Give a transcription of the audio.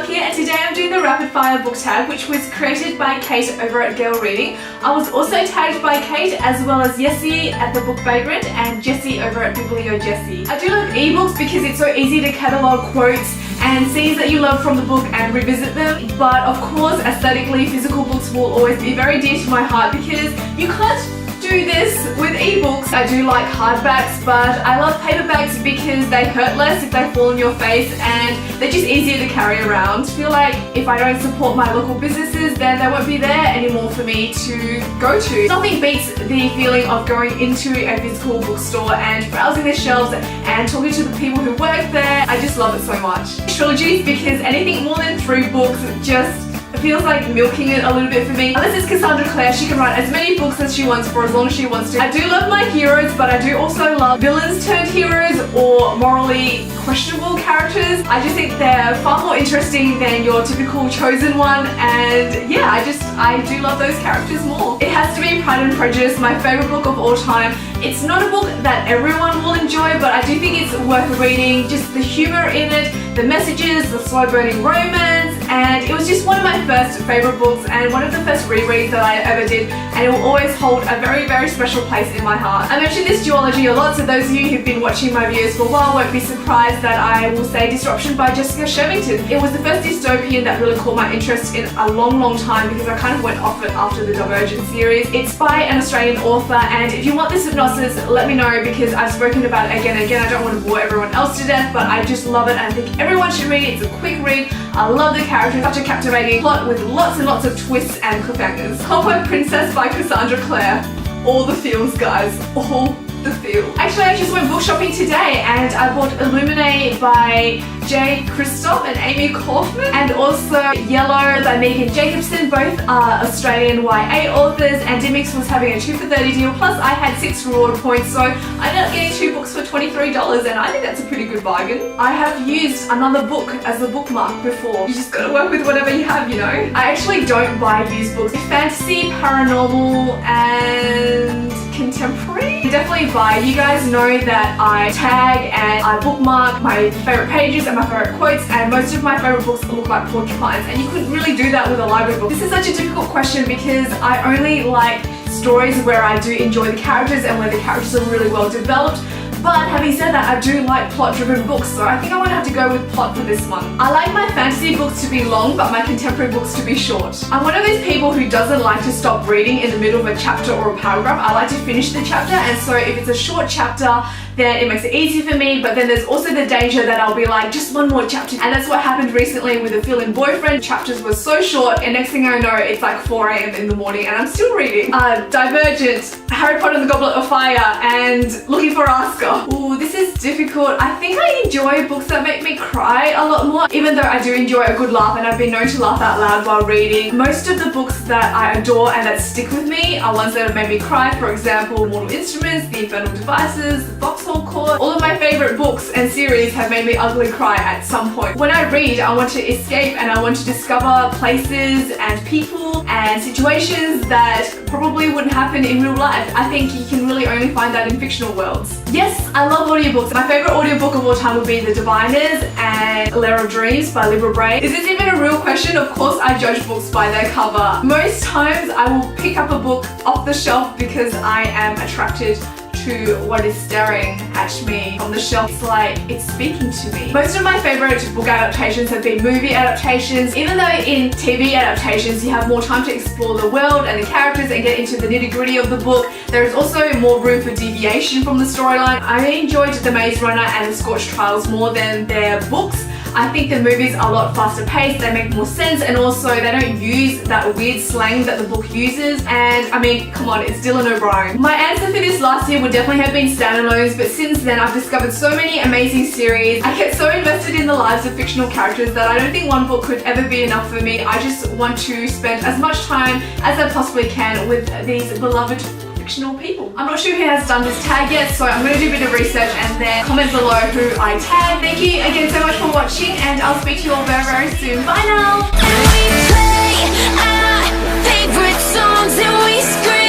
vlog here, and today I'm doing the rapid fire book tag, which was created by Kate over at Girl Reading. I was also tagged by Kate as well as Jessie at the Book Vagrant and Jessie over at Biblio Jessie. I do love ebooks because it's so easy to catalogue quotes and scenes that you love from the book and revisit them, but of course aesthetically physical books will always be very dear to my heart because you can't do this with ebooks. I do like hardbacks, but I love paperbacks because they hurt less if they fall on your face and they're just easier to carry around. I feel like if I don't support my local businesses, then they won't be there anymore for me to go to. Nothing beats the feeling of going into a physical bookstore and browsing the shelves and talking to the people who work there. I just love it so much. Trilogies, because anything more than 3 books just feels like milking it a little bit for me. Unless it's Cassandra Clare, she can write as many books as she wants for as long as she wants to. I do love my heroes, but I do also love villains turned heroes or morally questionable characters. I just think they're far more interesting than your typical chosen one, and yeah, I do love those characters more. It has to be Pride and Prejudice, my favourite book of all time. It's not a book that everyone will enjoy, but I do think it's worth reading. Just the humour in it, the messages, the slow burning romance, and it was just one of my first favourite books and one of the first rereads that I ever did, and it will always hold a very, very special place in my heart. I mentioned this duology a lot, so those of you who've been watching my videos for a while won't be surprised that I will say Disruption by Jessica Shervington. It was the first dystopian that really caught my interest in a long, long time because I kind of went off it after the Divergent series. It's by an Australian author, and if you want the synopsis, let me know because I've spoken about it again and again. I don't want to bore everyone else to death, but I just love it and I think everyone should read it. It's a quick read. I love the characters, such a captivating plot with lots and lots of twists and cliffhangers. Copper Princess by Cassandra Clare. All the feels, guys. All the feels. Actually, I just went book shopping today and I bought Illuminate by Jay Kristoff and Amy Kaufman, and also Yellow by Megan Jacobson. Both are Australian YA authors, and Dimmix was having a 2 for $30 deal, plus I had 6 reward points, so I ended up getting 2 books for $23, and I think that's a pretty good bargain. I have used another book as a bookmark before. You just gotta work with whatever you have, you know? I actually don't buy used books. Fantasy, paranormal, and contemporary, I definitely buy. You guys know that I tag and I bookmark my favourite pages and my favourite quotes, and most of my favourite books look like porcupines, and you couldn't really do that with a library book. This is such a difficult question because I only like stories where I do enjoy the characters and where the characters are really well developed. But having said that, I do like plot-driven books, so I think I'm gonna have to go with plot for this one. I like my fantasy books to be long, but my contemporary books to be short. I'm one of those people who doesn't like to stop reading in the middle of a chapter or a paragraph. I like to finish the chapter, and so if it's a short chapter, then it makes it easy for me, but then there's also the danger that I'll be like, just one more chapter. And that's what happened recently with The Fill-In Boyfriend. Chapters were so short, and next thing I know, it's like 4 AM in the morning, and I'm still reading. Divergent, Harry Potter and the Goblet of Fire, and Looking for Oscar. Ooh, this is difficult. I think I enjoy books that make me cry a lot more, even though I do enjoy a good laugh, and I've been known to laugh out loud while reading. Most of the books that I adore and that stick with me are ones that have made me cry. For example, Mortal Instruments, The Infernal Devices, The Vauxhall Court. All of my favourite books and series have made me ugly cry at some point. When I read, I want to escape and I want to discover places and people and situations that probably wouldn't happen in real life. I think you can really only find that in fictional worlds. Yes, I love audiobooks. My favourite audiobook of all time would be The Diviners and Lair of Dreams by Libra Brain. Is this even a real question? Of course I judge books by their cover. Most times I will pick up a book off the shelf because I am attracted to what is staring at me on the shelf. It's like it's speaking to me. Most of my favourite book adaptations have been movie adaptations. Even though in TV adaptations you have more time to explore the world and the characters and get into the nitty-gritty of the book, there is also more room for deviation from the storyline. I enjoyed The Maze Runner and The Scorched Trials more than their books. I think the movies are a lot faster paced, they make more sense, and also they don't use that weird slang that the book uses. And I mean, come on, it's Dylan O'Brien. My answer for this last year would definitely have been standalones, but since then I've discovered so many amazing series. I get so invested in the lives of fictional characters that I don't think one book could ever be enough for me. I just want to spend as much time as I possibly can with these beloved fictional people. I'm not sure who has done this tag yet, so I'm going to do a bit of research and then comment below who I tag. Thank you again so much for watching, and I'll speak to you all very, very soon. Bye now! And we play our favorite songs and we scream.